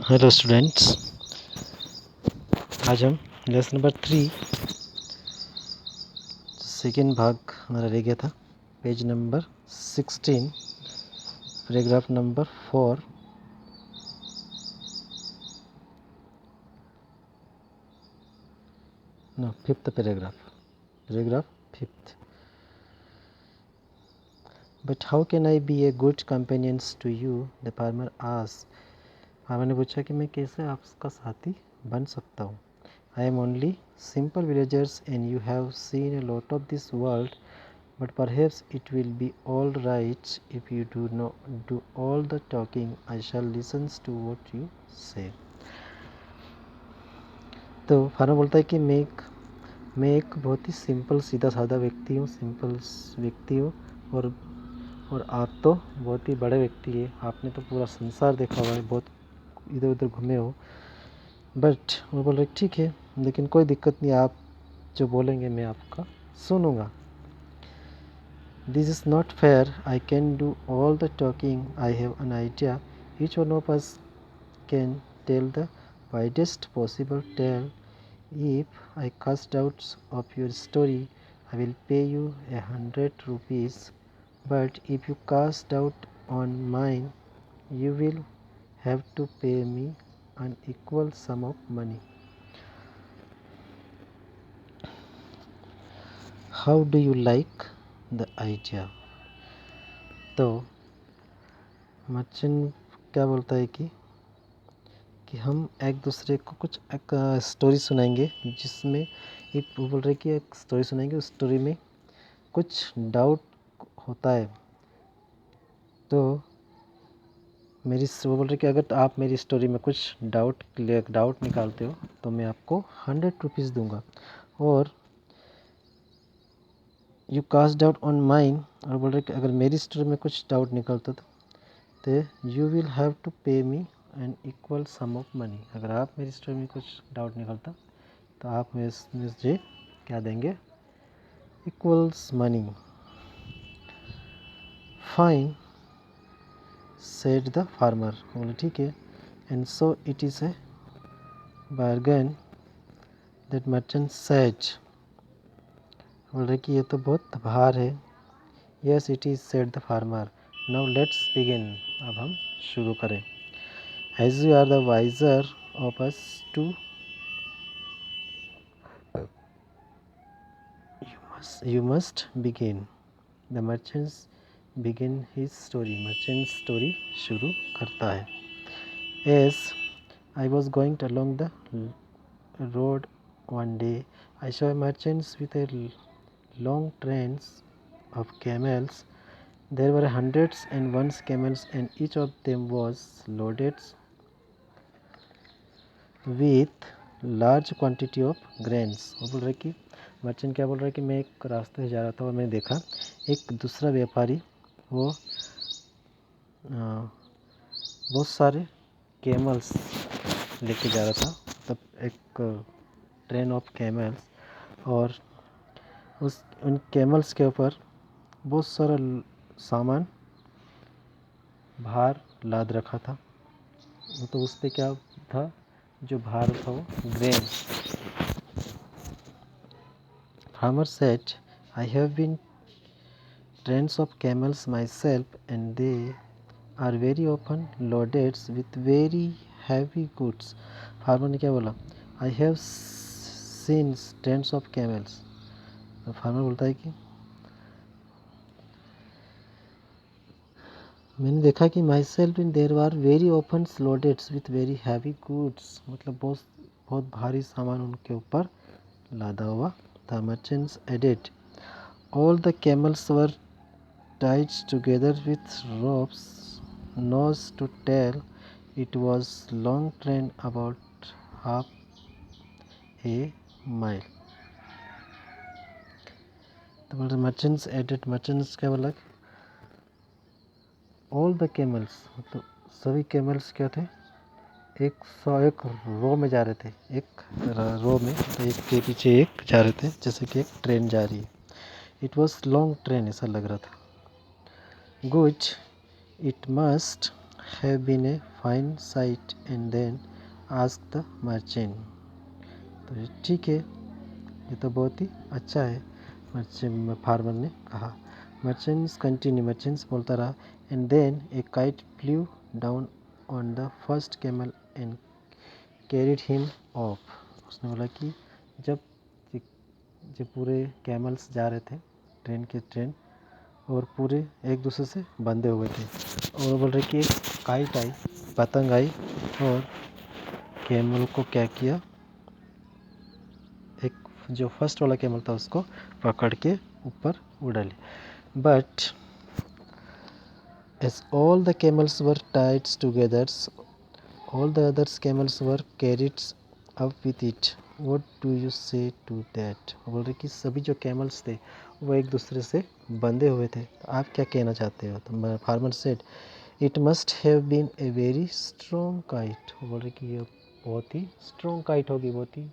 Hello students, आज हम lesson number 3 second भाग हमारा रह गया था। Page number 16 paragraph number 4 fifth paragraph fifth. But how can I be a good companions to you, the farmer asked. Farmer ने पूछा कि मैं कैसे आपका साथी बन सकता हूँ। I am only simple villagers and you have seen a lot of this world, but perhaps it will be all right if you do not do all the talking. I shall listen to what you say. तो farmer बोलता है कि मैं एक बहुत ही simple सीधा साधा व्यक्ति हूँ और आप तो बहुत ही बड़े व्यक्ति है, आपने तो पूरा संसार देखा हुआ है, बहुत इधर उधर घूमे हो। बट वो बोल रहे ठीक है, लेकिन कोई दिक्कत नहीं, आप जो बोलेंगे मैं आपका सुनूंगा। This is not fair. I can do all the talking. I have an idea. Each one of us can tell the widest possible tale. If I cast doubts of your story, I will pay you 100 rupees. But if you cast doubt on mine, you will have to pay me an equal sum of money. How do you like the idea? तो merchant क्या बोलता है कि हम एक दूसरे को कुछ एक स्टोरी सुनाएंगे, जिसमें एक वो बोल रहे कि एक स्टोरी सुनाएंगे, उस स्टोरी में कुछ डाउट होता है। तो वो बोल रहे कि अगर आप मेरी स्टोरी में कुछ डाउट निकालते हो तो मैं आपको 100 रुपीज़ दूंगा, और you cast doubt on mine, और बोल रहे कि अगर मेरी स्टोरी में कुछ डाउट निकलता तो you will have to pay me an equal sum of money. अगर आप मेरी स्टोरी में कुछ डाउट निकलता तो आप मुझे क्या देंगे, equals money. Fine said the farmer, बोले ठीक है। And so it is a bargain, that merchant said, बोल रहे कि ये तो बहुत भार है। Yes it is said the farmer, now let's begin, अब हम शुरू करें। As you are the wiser of us two, you must begin. The merchants begin his story. Merchant story शुरू करता है। As I was going along the road one day, I saw merchants with a long trains of camels. There were hundreds and one camels, and each of them was loaded with large quantity of grains. वो बोल रहे कि merchant क्या बोल रहा है कि मैं एक रास्ते से जा रहा था और मैंने देखा एक दूसरा व्यापारी वो बहुत सारे कैमल्स लेके जा रहा था, तब एक ट्रेन ऑफ कैमल्स, और उन कैमल्स के ऊपर बहुत सारा सामान भार लाद रखा था। तो उस पर क्या था, जो भार था वो grain. Farmer said, I have been trains of camels myself, and they are very often loaded with very heavy goods. Farmer ने क्या बोला, I have seen trains of camels. तो फार्मर बोलता है कि मैंने देखा कि myself in there are very often loaded with very heavy goods, मतलब बहुत भारी सामान उनके ऊपर लादा हुआ था। Merchants added, all the camels were tied together with ropes, nose to tail. It was long train about half a mile. तो बोल रहे मर्चेंट्स एडेड, मर्चेंट्स क्या बोला, ऑल द कैमल्स, मतलब सभी कैमल्स क्या थे, एक रो में जा रहे थे, एक रो में, तो एक के पीछे एक जा रहे थे, जैसे कि एक ट्रेन जा रही है। इट वॉज लॉन्ग ट्रेन, ऐसा लग रहा था। Good, it must have been a fine sight and then asked the merchant. तो ये ठीक है, ये तो बहुत ही अच्छा है, मर्चेंट फार्मर ने कहा। मर्चेंट्स बोलता रहा, and then a kite flew down on the first camel and carried him off. उसने बोला कि जब जब पूरे कैमल्स जा रहे थे ट्रेन और पूरे एक दूसरे से बंधे हुए थे, और वो बोल रहे कि एक काइट आई, पतंग आई और कैमल को क्या किया, एक जो फर्स्ट वाला कैमल था उसको पकड़ के ऊपर उड़ा लिया। But as all the camels were tied together, all the others camels were carried up with it, what do you say to that. बोल रहे कि सभी जो कैमल्स थे वो एक दूसरे से बंधे हुए थे, तो आप क्या कहना चाहते हो। तो farmer said, it must have been a very strong kite. बोल रहे कि ये बहुत ही स्ट्रॉन्ग काइट होगी, बहुत ही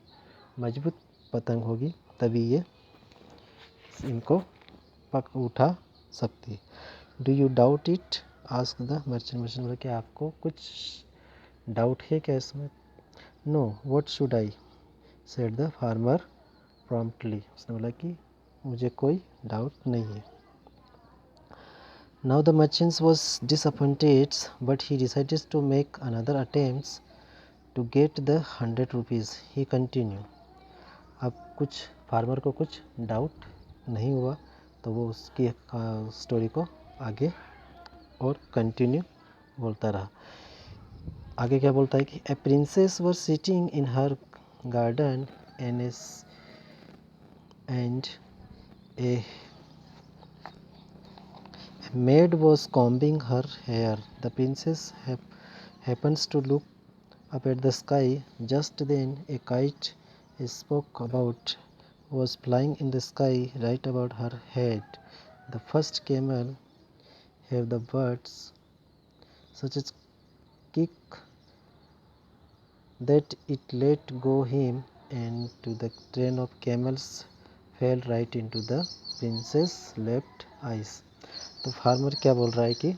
मजबूत पतंग होगी, तभी ये इनको पक उठा सकती। Do you doubt it, ask the merchant बोला कि आपको कुछ डाउट है क्या इसमें। No, what should I, said the farmer promptly. उसने बोला कि मुझे कोई डाउट नहीं है। Now the merchant was disappointed, but he decided to make another attempt to get the 100 rupees. He continue. अब कुछ फार्मर को कुछ डाउट नहीं हुआ, तो वो उसकी स्टोरी को आगे और कंटिन्यू बोलता रहा। आगे क्या बोलता है कि ए princess were sitting in her garden and A maid was combing her hair. The princess happens to look up at the sky. Just then a kite spoke about was flying in the sky right above her head. The first camel have the birds such a kick that it let go him, and to the train of camels fell right into the princess left eyes. तो farmer क्या बोल रहा है कि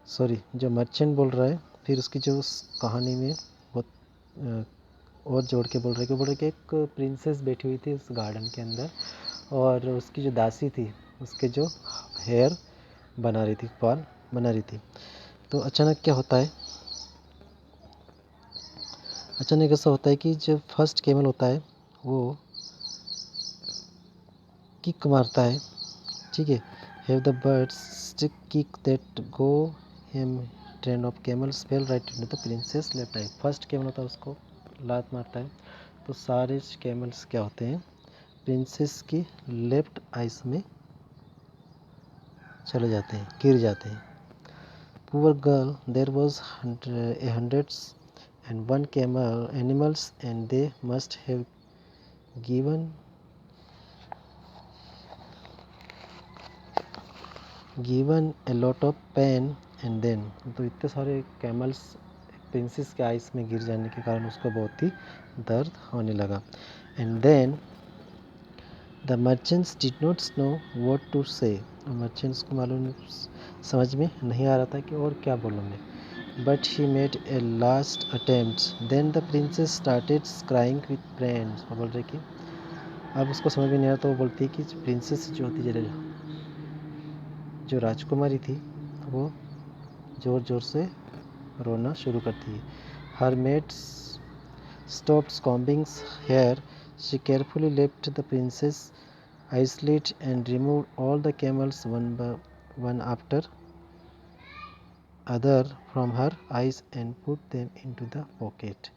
sorry जो merchant बोल रहा है, फिर उसकी जो उस कहानी में बहुत और जोड़ के बोल रहा है कि एक प्रिंसेस बैठी हुई थी उस गार्डन के अंदर, और उसकी जो दासी थी उसके जो हेयर बना रही थी, बाल बना रही थी। तो अचानक क्या होता है, अचानक ऐसा होता है कि जब फर्स्ट कैमल होता है वो किक मारता है, ठीक है। Have the birds stick kick that go him, train of camels fell right into the princess left eye. First camel होता है उसको लात मारता है, तो सारे कैमल्स क्या होते हैं, प्रिंसेस की लेफ्ट आइस में चले जाते हैं, गिर जाते हैं। Poor girl, there was 101 camel animals and they must have given a lot of pain and then. तो इतने सारे कैमल्स प्रिंसेस के आइस में गिर जाने के कारण उसको बहुत ही दर्द होने लगा। And then the merchants did not know what to say. Merchants को मालूम समझ में नहीं आ रहा था कि और क्या बोलूँ मैं। But he made a last attempt, then the princess started crying with pain. वो बोल रहे कि अब उसको समझ में नहीं आ रहा, तो वो बोलती है कि प्रिंसेस जो होती जो राजकुमारी थी वो ज़ोर ज़ोर से रोना शुरू करती है। हर maids stopped combing hair. She carefully left the princess isolate and removed all the camels one by one after other from her eyes and put them into the pocket.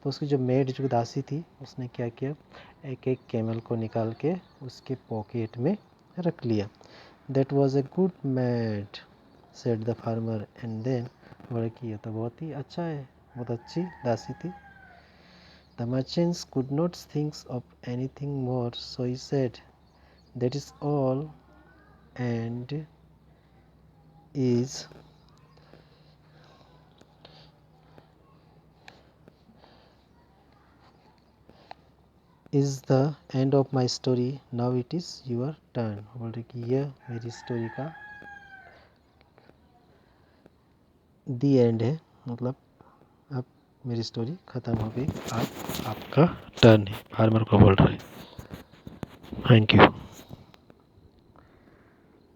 तो उसकी जो मेड जो दासी थी उसने क्या किया, एक एक कैमल को निकाल के उसके पॉकेट में रख लिया। That was a good maid, said the farmer, and then बोला कि ये तो बहुत ही अच्छा है, बहुत अच्छी दासी थी। The merchants could not think of anything more, so he said, that is all, and is the end of my story. Now it is your turn. बोल रहे कि यह मेरी स्टोरी का दी एंड है, मतलब अब मेरी स्टोरी ख़त्म हो गई। अब आपका टर्न है, फार्मर को बोल रहा है। Thank you.